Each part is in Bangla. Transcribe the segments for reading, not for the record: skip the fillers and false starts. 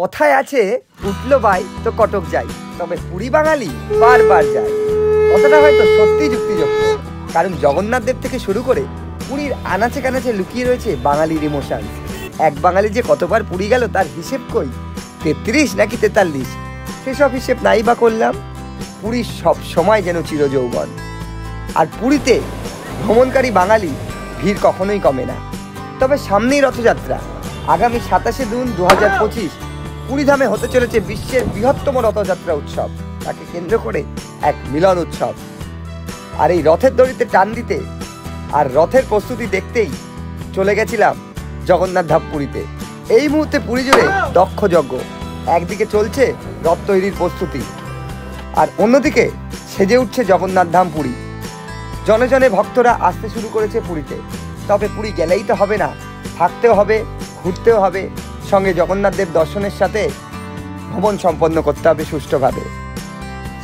কথায় আছে উঠলো বাই তো কটক যাই, তবে পুরী বাঙালি বারবার যায়। কথাটা হয়তো সত্যি যুক্তিযুক্ত, কারণ জগন্নাথ দেব থেকে শুরু করে পুরীর আনাচে কানাচে লুকিয়ে রয়েছে বাঙালির ইমোশন। এক বাঙালি যে কতবার পুরী গেল তার হিসেব কই, 33 নাকি 43, সেসব হিসেব নাই বা করলাম। পুরী সব সময় যেন চিরযৌবন, আর পুরীতে ভ্রমণকারী বাঙালি ভিড় কখনোই কমে না। তবে সামনেই রথযাত্রা, আগামী 27 জুন 2025 পুরীধামে হতে চলেছে বিশ্বের বৃহত্তম রথযাত্রা উৎসব। তাকে কেন্দ্র করে এক মিলন উৎসব। আর এই রথের দড়িতে টান দিতে আর রথের প্রস্তুতি দেখতেই চলে গেছিলাম জগন্নাথ ধাম পুরীতে। এই মুহূর্তে পুরী জুড়ে দক্ষ যজ্ঞ, একদিকে চলছে রথ তৈরির প্রস্তুতি, আর অন্যদিকে সেজে উঠছে জগন্নাথ ধাম পুরী। জনে জনে ভক্তরা আসতে শুরু করেছে পুরীতে। তবে পুরী গেলেই তো হবে না, থাকতেও হবে, ঘুরতেও হবে, সঙ্গে জগন্নাথ দেব দর্শনের সাথে ভ্রমণ সম্পন্ন করতে হবে সুষ্ঠুভাবে।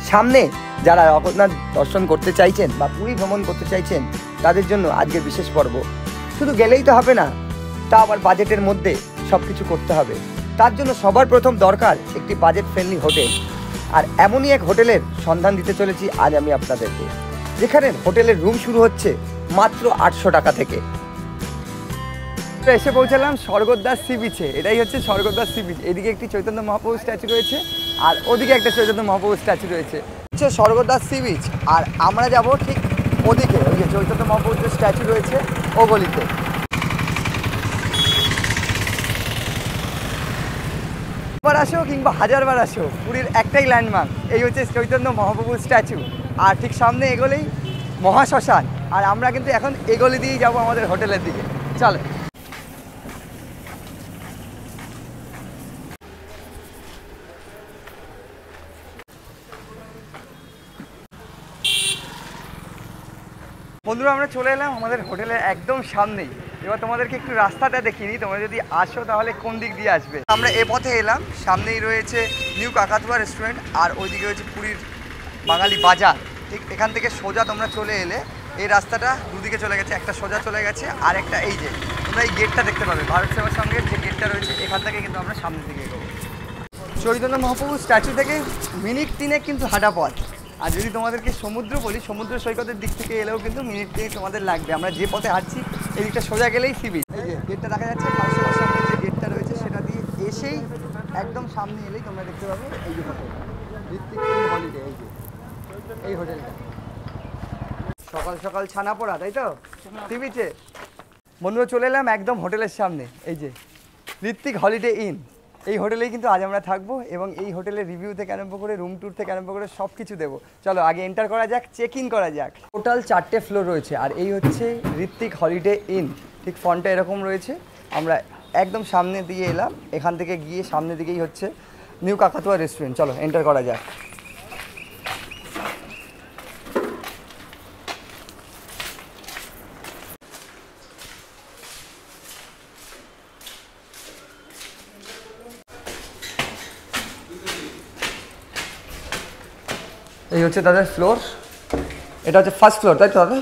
সামনে যারা জগন্নাথ দর্শন করতে চাইছেন বা পুরী ভ্রমণ করতে চাইছেন তাদের জন্য আজকের বিশেষ পর্ব। শুধু গেলেই তো হবে না, তা আবার বাজেটের মধ্যে সব কিছু করতে হবে। তার জন্য সবার প্রথম দরকার একটি বাজেট ফ্রেন্ডলি হোটেল। আর এমনই এক হোটেলের সন্ধান দিতে চলেছি আজ আমি আপনাদেরকে, যেখানে হোটেলের রুম শুরু হচ্ছে মাত্র 800 টাকা থেকে। এসে পৌঁছালাম স্বর্গদ্বার সি বিচে। এটাই হচ্ছে স্বর্গদ্বার সি বিচ। এদিকে একটি চৈতন্য মহাপ্রভু স্ট্যাচু রয়েছে, আর ওদিকে একটা চৈতন্য মহাপ্রভু স্ট্যাচু রয়েছে। হচ্ছে স্বর্গদ্বার সি বিচ, আর আমরা যাব ঠিক ওদিকে, ওই যে চৈতন্য মহাপ্রভুর যে স্ট্যাচু রয়েছে ও গলিতে। বার আসো কিংবা হাজারবার আসো, পুরীর একটাই ল্যান্ডমার্ক, এই হচ্ছে চৈতন্য মহাপ্রভুর স্ট্যাচু। আর ঠিক সামনে এগোলেই মহাশ্মশান, আর আমরা কিন্তু এখন এগোলি দিয়েই যাবো আমাদের হোটেলের দিকে। চলো। বন্ধুরা, আমরা চলে এলাম আমাদের হোটেলের একদম সামনেই। এবার তোমাদেরকে একটু রাস্তাটা দেখিনি, তোমরা যদি আসো তাহলে কোন দিক দিয়ে আসবে। আমরা এ পথে এলাম, সামনেই রয়েছে নিউ কাকাতুয়া রেস্টুরেন্ট, আর ওইদিকে রয়েছে পুরীর বাঙালি বাজার। ঠিক এখান থেকে সোজা তোমরা চলে এলে এই রাস্তাটা দুদিকে চলে গেছে, একটা সোজা চলে গেছে, আর একটা এই যে তোমরা এই গেটটা দেখতে পাবে, ভারত সেবা সংঘের যে গেটটা রয়েছে, এখান থেকে কিন্তু আমরা সামনের দিকে এগোবো। চৈতন্য মহাপ্রভু স্ট্যাচু থেকে মিনিট 3 কিন্তু হাঁটা পথ। আর যদি তোমাদেরকে সমুদ্র বলি, সমুদ্র সৈকতের দিক থেকে এলেও কিন্তু মিনিট 3 তোমাদের লাগবে। আমরা যে পথে হাঁটছি এই দিকটা সোজা গেলেই সি বিচ। এই যে গেটটা দেখা যাচ্ছে, ভারত সেবা সংঘের যে গেটটা রয়েছে সেটা দিয়ে এসেই একদম সামনে এলেই তোমরা দেখতে পাবে এই যে হোটেল ঋত্বিক হলিডে। এই যে এই হোটেলটা সকাল সকাল ছানা পোড়া, তাই তো সি বিচে। বন্ধুরা, চলে এলাম একদম হোটেলের সামনে, এই যে ঋত্বিক হলিডে ইন। এই হোটেলেই কিন্তু আজ আমরা থাকবো, এবং এই হোটেলের রিভিউ থেকে আরম্ভ করে রুম ট্যুর থেকে আরম্ভ করে সব কিছু দেবো। চলো আগে এন্টার করা যাক, চেক ইন করা যাক। টোটাল 4টে ফ্লোর রয়েছে, আর এই হচ্ছে ঋত্বিক হলিডে ইন। ঠিক ফ্রন্টটা এরকম রয়েছে। আমরা একদম সামনে দিয়ে এলাম, এখান থেকে গিয়ে সামনে দিকেই হচ্ছে নিউ কাকাতুয়া রেস্টুরেন্ট। চলো এন্টার করা যাক। এই হচ্ছে তাদের ফ্লোর, এটা হচ্ছে ফার্স্ট ফ্লোর, তাই তো দাদা?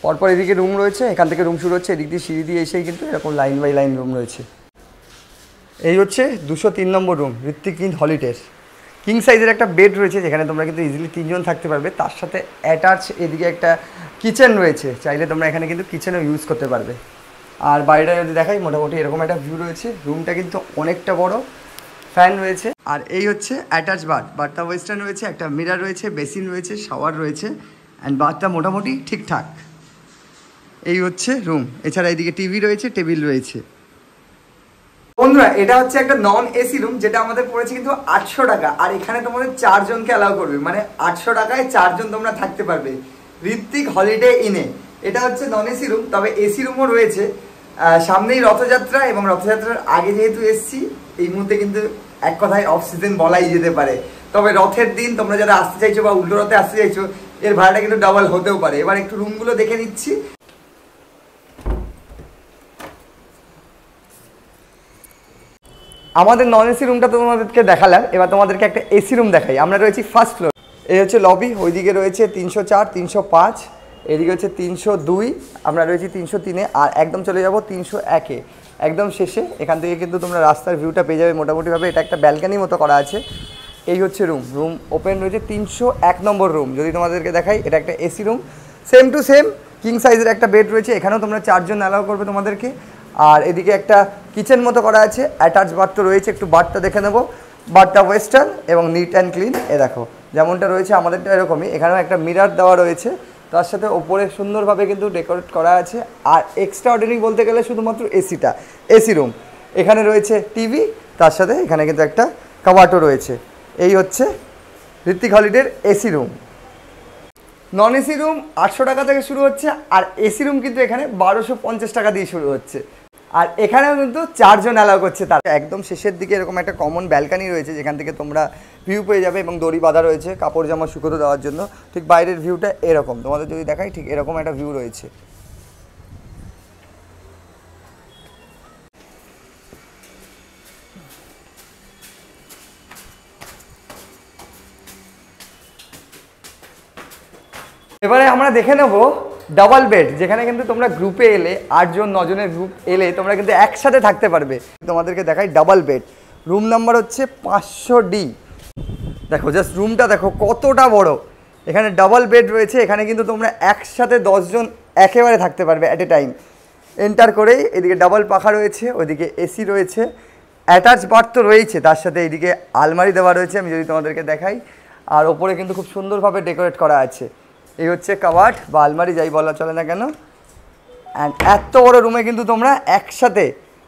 পরপর এদিকে রুম রয়েছে, এখান থেকে রুম শুরু হচ্ছে, এদিক দিয়ে সিঁড়ি দিয়ে এসেই কিন্তু এরকম লাইন বাই লাইন রুম রয়েছে। এই হচ্ছে 203 নম্বর রুম, ঋত্বিক ইন হলিডের। কিং সাইজের একটা বেড রয়েছে, যেখানে তোমরা কিন্তু ইজিলি 3 জন থাকতে পারবে। তার সাথে অ্যাটাচ এদিকে একটা কিচেন রয়েছে, চাইলে তোমরা এখানে কিন্তু কিচেনও ইউজ করতে পারবে। আর বাইরেটা যদি দেখাই, মোটামুটি এরকম একটা ভিউ রয়েছে। রুমটা কিন্তু অনেকটা বড়, ফ্যান রয়েছে। আর এই হচ্ছে অ্যাটাচ বাথটা ওয়েস্টার্ন রয়েছে, একটা মিরার রয়েছে, বেসিন রয়েছে, শাওয়ার রয়েছে, অ্যান্ড বাথটা মোটামুটি ঠিকঠাক। এই হচ্ছে রুম। এছাড়া এইদিকে টিভি রয়েছে, টেবিল রয়েছে। বন্ধুরা, এটা হচ্ছে একটা নন এসি রুম, যেটা আমাদের পড়েছে কিন্তু 800 টাকা। আর এখানে তোমাদের 4 জনকে অ্যালাউ করবে, মানে 800 টাকায় 4 জন তোমরা থাকতে পারবে ঋত্বিক হলিডে ইনে। এটা হচ্ছে নন এসি রুম, তবে এসি রুমও রয়েছে। সামনেই রথযাত্রা, এবং রথযাত্রার আগে যেহেতু এসছি, এই মুহূর্তে কিন্তু এক কথায় অফ সিজন বলাই যেতে পারে। তবে রথের দিন তোমরা যারা আসতে চাইছো বা উল্টো রথে আসতে চাইছো, এর ভাড়াটা কিন্তু ডাবল হতেও পারে। এবার একটু রুমগুলো দেখে নিচ্ছি। আমাদের নন এসি রুমটা তো তোমাদেরকে দেখালাম, এবার তোমাদেরকে একটা এসি রুম দেখাই। আমরা রয়েছি ফার্স্ট ফ্লোর। এই হচ্ছে লবি, ওইদিকে রয়েছে 304, 305, এদিকে হচ্ছে 302, আমরা রয়েছি 303-এ, আর একদম চলে যাব 301-এ। একদম শেষে এখান থেকে কিন্তু তোমরা রাস্তার ভিউটা পেয়ে যাবে মোটামুটিভাবে। এটা একটা ব্যালকানির মতো করা আছে। এই হচ্ছে রুম ওপেন রয়েছে 301 নম্বর রুম। যদি তোমাদেরকে দেখাই, এটা একটা AC room, same to same king সাইজের একটা বেড রয়েছে। এখানেও তোমরা 4 জন অ্যালাউ করবে তোমাদেরকে। আর এদিকে একটা কিচেন মতো করা আছে, অ্যাটাচ বাথ তো রয়েছে। একটু বাথটা দেখে নেবো। বাথটা ওয়েস্টার্ন এবং নিট অ্যান্ড ক্লিন। এ দেখো যেমনটা রয়েছে আমাদেরটা এরকমই। এখানেও একটা মিরার দেওয়া রয়েছে, তার সাথে ওপরে সুন্দরভাবে কিন্তু ডেকোরেট করা আছে। আর এক্সট্রা অর্ডিনারি বলতে গেলে শুধুমাত্র এসিটা, এসি রুম। এখানে রয়েছে টিভি, তার সাথে এখানে কিন্তু একটা কাবাটও রয়েছে। এই হচ্ছে ঋত্বিক হলিডের AC room. Non AC room 800 টাকা থেকে শুরু হচ্ছে, আর এসি রুম কিন্তু এখানে 1250 টাকা দিয়ে শুরু হচ্ছে। আর এখানেও কিন্তু 4 জন অ্যালাউ করছে। তার একদম শেষের দিকে এরকম একটা কমন ব্যালকানি রয়েছে, যেখান থেকে তোমরা ভিউ পেয়ে যাবে এবং দড়ি বাঁধা রয়েছে কাপড় জামা শুকোতে দেওয়ার জন্য। ঠিক বাইরের ভিউটা এরকম, তোমাদের যদি দেখাই ঠিক এরকম একটা ভিউ রয়েছে। এবারে আমরা দেখে নেব ডাবল বেড, যেখানে কিন্তু তোমরা গ্রুপে এলে 8 জন 9 জনের গ্রুপ এলে তোমরা কিন্তু একসাথে থাকতে পারবে। তোমাদেরকে দেখাই ডাবল বেড। রুম নাম্বার হচ্ছে 500D। দেখো জাস্ট রুমটা দেখো কতটা বড়। এখানে ডাবল বেড রয়েছে। এখানে কিন্তু তোমরা একসাথে 10 জন একেবারে থাকতে পারবে অ্যাট এ টাইম। এন্টার করেই এদিকে ডাবল পাখা রয়েছে, ওইদিকে এসি রয়েছে, অ্যাটাচ বাথ তো রয়েছে, তার সাথে এইদিকে আলমারি দেওয়া রয়েছে। আমি যদি তোমাদেরকে দেখাই, আর ওপরে কিন্তু খুব সুন্দরভাবে ডেকোরেট করা আছে। এই হচ্ছে কাবাট বা আলমারি, যাই বলা চলে না কেন। অ্যান্ড এত বড় রুমে কিন্তু তোমরা একসাথে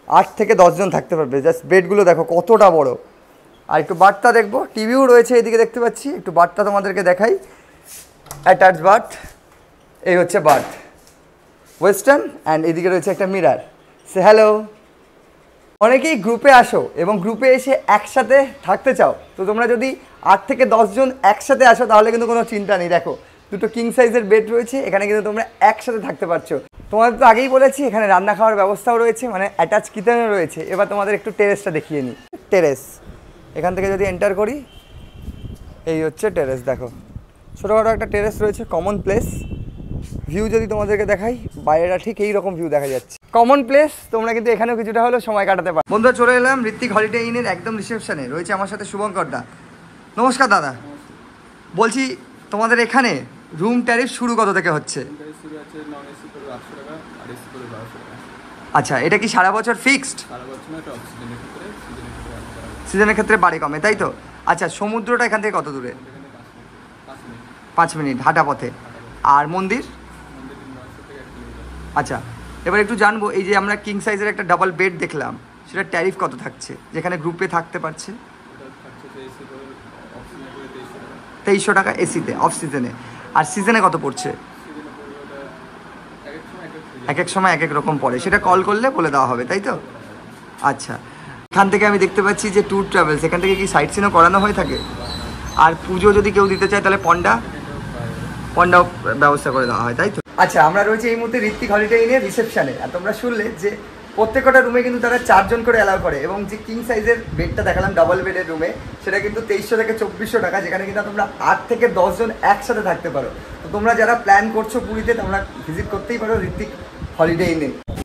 8 থেকে 10 জন থাকতে পারবে। জাস্ট বেডগুলো দেখো কতটা বড়। আর একটু বাথটা দেখবো, টিভিও রয়েছে এদিকে দেখতে পাচ্ছি। একটু বাথটা তোমাদেরকে দেখাই, অ্যাটাচ বাথ। এই হচ্ছে বাথ ওয়েস্টার্ন, অ্যান্ড এদিকে রয়েছে একটা মিরার। সে হ্যালো। অনেকেই গ্রুপে আসো এবং গ্রুপে এসে একসাথে থাকতে চাও, তো তোমরা যদি 8 থেকে 10 জন একসাথে আসো তাহলে কিন্তু কোনো চিন্তা নেই। দেখো দুটো কিং সাইজের বেড রয়েছে, এখানে কিন্তু তোমরা একসাথে থাকতে পারছো। তোমাদের তো আগেই বলেছি এখানে রান্না খাওয়ার ব্যবস্থাও রয়েছে, মানে অ্যাটাচ কিচেনও রয়েছে। এবার তোমাদের একটু টেরেসটা দেখিয়ে নিই। টেরেস এখান থেকে যদি এন্টার করি, এই হচ্ছে টেরেস। দেখো ছোটোখাটো একটা টেরেস রয়েছে, কমন প্লেস। ভিউ যদি তোমাদেরকে দেখাই, বাইরেটা ঠিক এইরকম ভিউ দেখা যাচ্ছে। কমন প্লেস, তোমরা কিন্তু এখানেও কিছুটা হলেও সময় কাটাতে পারো। বন্ধুরা চলে এলাম ঋত্বিক হলিডে ইনের একদম রিসেপশনে। রয়েছে আমার সাথে শুভঙ্কর দা। নমস্কার দাদা। বলছি তোমাদের এখানে রুম ট্যারিফ শুরু কত থেকে হচ্ছে? আচ্ছা, এটা কি সারা বছর ফিক্সড? সিজনের ক্ষেত্রে বাড়ে কমে, তাই তো? আচ্ছা, সমুদ্রটা এখান থেকে কত দূরে? 5 মিনিট হাঁটা পথে। আর মন্দির? আচ্ছা, এবার একটু জানবো, এই যে আমরা কিং সাইজের একটা ডাবল বেড দেখলাম, সেটা ট্যারিফ কত থাকছে যেখানে গ্রুপে থাকতে পারছে? 2300 টাকা এসিতে, অফ সিজনে। আর সিজনে কত পড়ছে? এক এক সময় এক এক রকম পড়ে, সেটা কল করলে বলে দেওয়া হবে, তাই তো? আচ্ছা, এখান থেকে আমি দেখতে পাচ্ছি যে ট্যুর ট্রাভেলস, এখান থেকে কি সাইট সিনও করানো হয়ে থাকে? আর পুজো যদি কেউ দিতে চায় তাহলে পন্ডাও ব্যবস্থা করে দেওয়া হয়, তাই তো? আচ্ছা, আমরা রয়েছে এই মুহূর্তে ঋত্বিক হলিডে ইনের রিসেপশনে। আর তোমরা শুনলে যে প্রত্যেকটা রুমে কিন্তু তারা 4 জন করে অ্যালাউ করে, এবং যে কিং সাইজের বেডটা দেখালাম ডাবল বেডের রুমে, সেটা কিন্তু 2300 থেকে 2400 টাকা, যেখানে কিন্তু তোমরা 8 থেকে 10 জন একসাথে থাকতে পারো। তো তোমরা যারা প্ল্যান করছো পুরীতে, তোমরা ভিজিট করতেই পারো ঋত্বিক হলিডে ইনে।